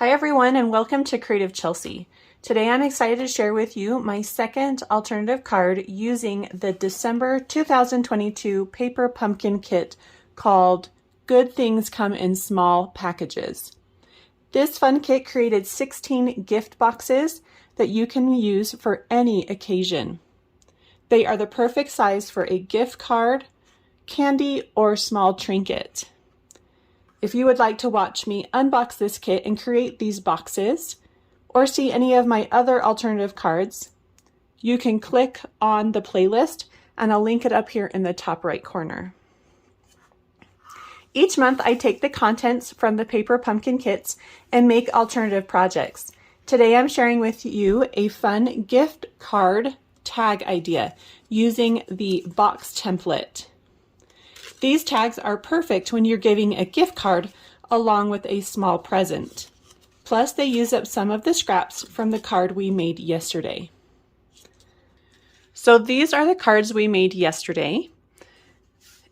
Hi everyone, and welcome to Creative Chelsey. Today I'm excited to share with you my second alternative card using the December 2022 paper pumpkin kit called Good Things Come in Small Packages. This fun kit created 16 gift boxes that you can use for any occasion. They are the perfect size for a gift card, candy, or small trinket. If you would like to watch me unbox this kit and create these boxes, or see any of my other alternative cards, you can click on the playlist and I'll link it up here in the top right corner. Each month I take the contents from the paper pumpkin kits and make alternative projects. Today I'm sharing with you a fun gift card tag idea using the box template. These tags are perfect when you're giving a gift card along with a small present. Plus, they use up some of the scraps from the card we made yesterday. So these are the cards we made yesterday.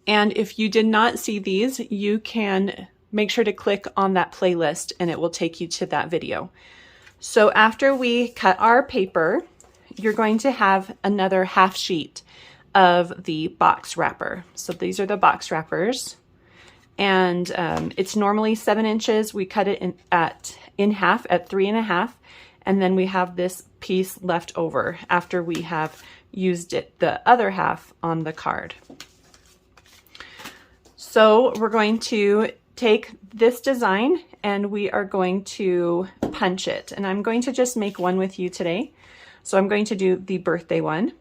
And if you did not see these, you can make sure to click on that playlist and it will take you to that video. So after we cut our paper, you're going to have another half sheet of the box wrapper. So these are the box wrappers, and it's normally 7 inches. We cut it in half at 3.5, and then we have this piece left over after we have used the other half on the card. So we're going to take this design and we are going to punch it, and I'm going to just make one with you today. So I'm going to do the birthday one.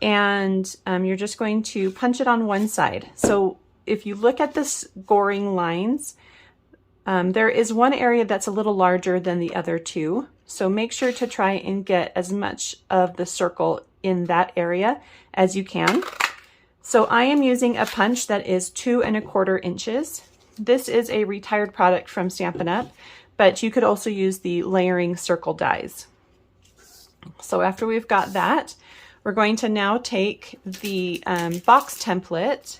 And you're just going to punch it on one side. So if you look at the scoring lines, there is one area that's a little larger than the other two. So make sure to try and get as much of the circle in that area as you can. So I am using a punch that is 2¼ inches. This is a retired product from Stampin', but you could also use the layering circle dies. So after we've got that, we're going to now take the box template,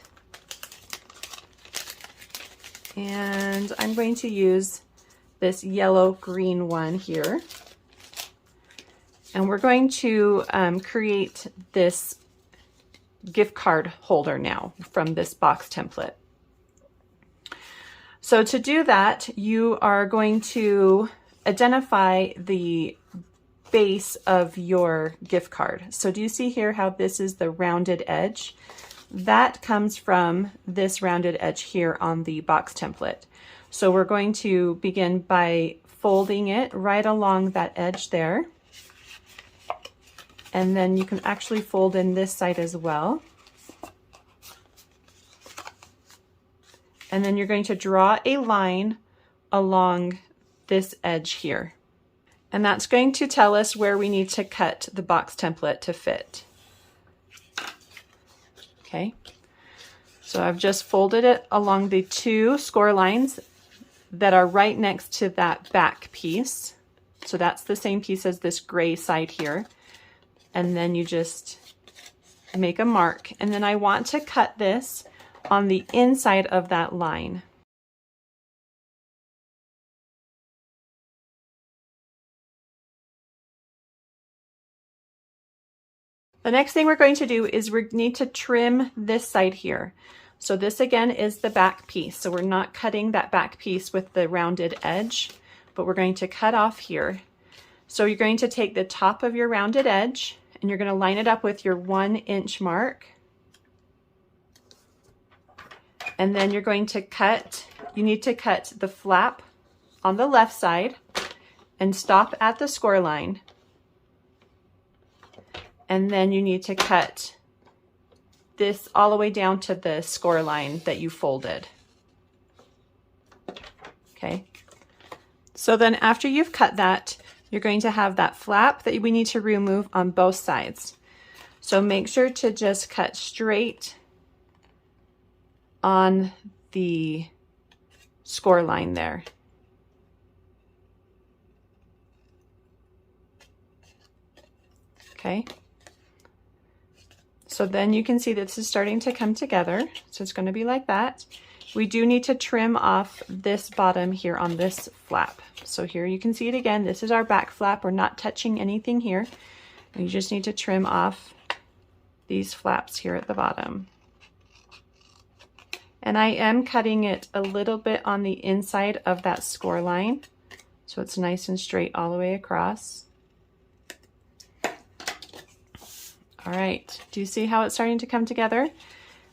and I'm going to use this yellow-green one here. And we're going to create this gift card holder now from this box template. So to do that, you are going to identify the base of your gift card. So do you see here how this is the rounded edge? That comes from this rounded edge here on the box template. So we're going to begin by folding it right along that edge there. And then you can actually fold in this side as well. And then you're going to draw a line along this edge here. And that's going to tell us where we need to cut the box template to fit. Okay, so I've just folded it along the 2 score lines that are right next to that back piece. So that's the same piece as this gray side here. And then you just make a mark. And then I want to cut this on the inside of that line. The next thing we're going to do is we need to trim this side here. So this again is the back piece. So we're not cutting that back piece with the rounded edge, but we're going to cut off here. So you're going to take the top of your rounded edge and you're going to line it up with your 1-inch mark. And then you're going to cut, you need to cut the flap on the left side and stop at the score line. And then you need to cut this all the way down to the score line that you folded. Okay. So then after you've cut that, you're going to have that flap that we need to remove on both sides. So make sure to just cut straight on the score line there. Okay. So then you can see that this is starting to come together. So it's going to be like that. We do need to trim off this bottom here on this flap. So here you can see it again. This is our back flap. We're not touching anything here. You just need to trim off these flaps here at the bottom. And I am cutting it a little bit on the inside of that score line, so it's nice and straight all the way across. All right, do you see how it's starting to come together?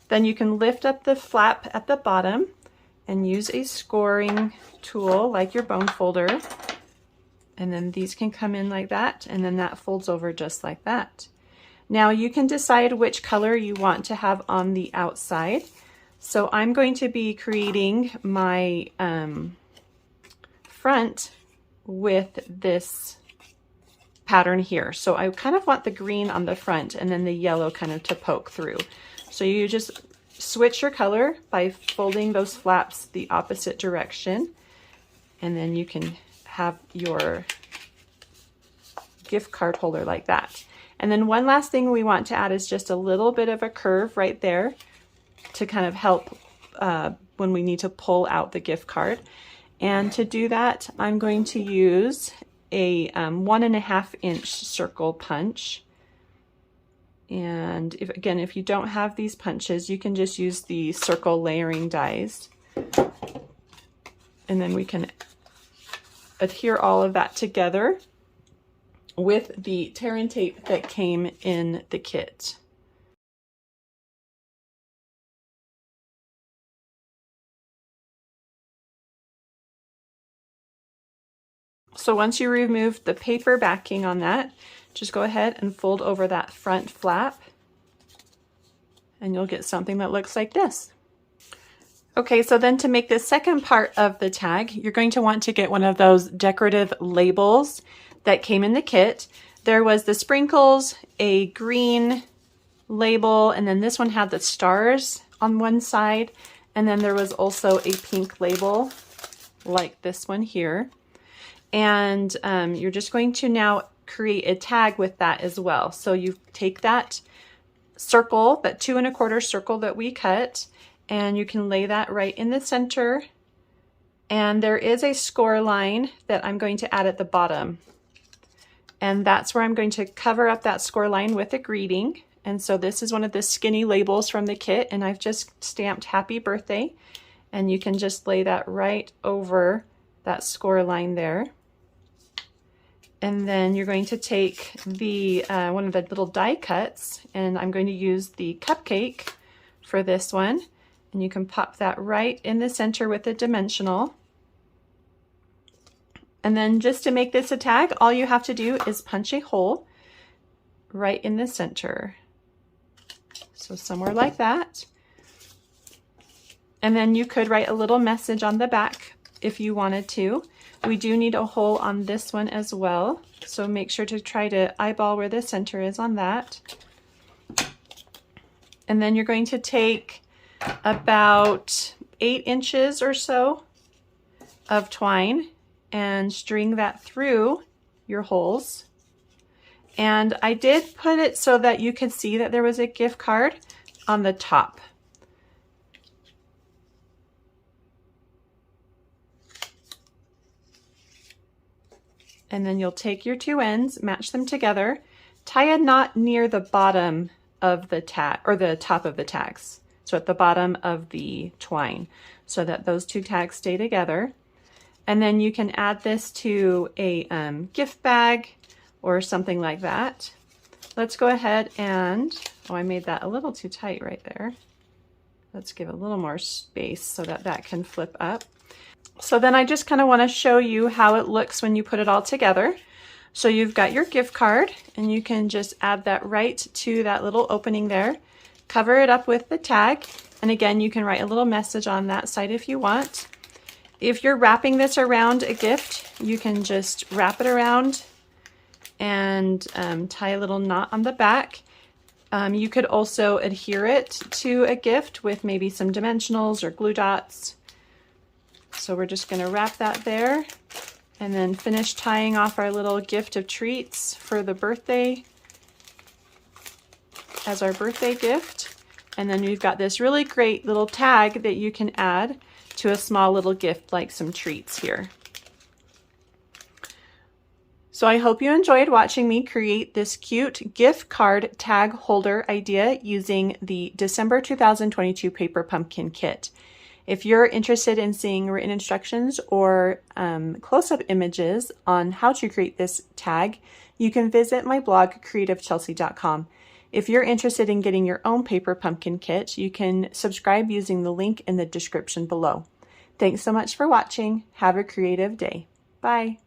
Then you can lift up the flap at the bottom and use a scoring tool like your bone folder. And then these can come in like that, and then that folds over just like that. Now you can decide which color you want to have on the outside. So I'm going to be creating my front with this pattern here. So I kind of want the green on the front and then the yellow kind of to poke through. So you just switch your color by folding those flaps the opposite direction, and then you can have your gift card holder like that. And then one last thing we want to add is just a little bit of a curve right there to kind of help when we need to pull out the gift card. And to do that, I'm going to use a 1.5 inch circle punch. And if you don't have these punches, you can just use the circle layering dies. And then we can adhere all of that together with the tear and tape that came in the kit. So once you remove the paper backing on that, just go ahead and fold over that front flap, and you'll get something that looks like this. Okay, so then to make the second part of the tag, you're going to want to get one of those decorative labels that came in the kit. There was the sprinkles, a green label, and then this one had the stars on one side, and then there was also a pink label like this one here. And you're just going to now create a tag with that as well. So you take that circle, that 2 1/4 circle that we cut, and you can lay that right in the center. And there is a score line that I'm going to add at the bottom. And that's where I'm going to cover up that score line with a greeting. And so this is one of the skinny labels from the kit, and I've just stamped happy birthday. And you can just lay that right over that score line there. And then you're going to take the one of the little die cuts, and I'm going to use the cupcake for this one. And you can pop that right in the center with a dimensional. And then just to make this a tag, all you have to do is punch a hole right in the center. So somewhere like that. And then you could write a little message on the back if you wanted to. We do need a hole on this one as well, so make sure to try to eyeball where the center is on that. And then you're going to take about 8 inches or so of twine and string that through your holes. And I did put it so that you could see that there was a gift card on the top. And then you'll take your 2 ends, match them together, tie a knot near the bottom of the tag, or the top of the tags. So at the bottom of the twine, so that those 2 tags stay together. And then you can add this to a gift bag or something like that. Let's go ahead and, oh, I made that a little too tight right there. Let's give a little more space so that that can flip up. So then I just kind of want to show you how it looks when you put it all together. So you've got your gift card, and you can just add that right to that little opening there. Cover it up with the tag, and again, you can write a little message on that side if you want. If you're wrapping this around a gift, you can just wrap it around and tie a little knot on the back. You could also adhere it to a gift with maybe some dimensionals or glue dots. So we're just going to wrap that there and then finish tying off our little gift of treats for the birthday as our birthday gift. And then we've got this really great little tag that you can add to a small little gift like some treats here. So I hope you enjoyed watching me create this cute gift card tag holder idea using the December 2022 Paper Pumpkin Kit. If you're interested in seeing written instructions or close-up images on how to create this tag, you can visit my blog, creativechelsey.com. If you're interested in getting your own Paper Pumpkin Kit, you can subscribe using the link in the description below. Thanks so much for watching. Have a creative day. Bye.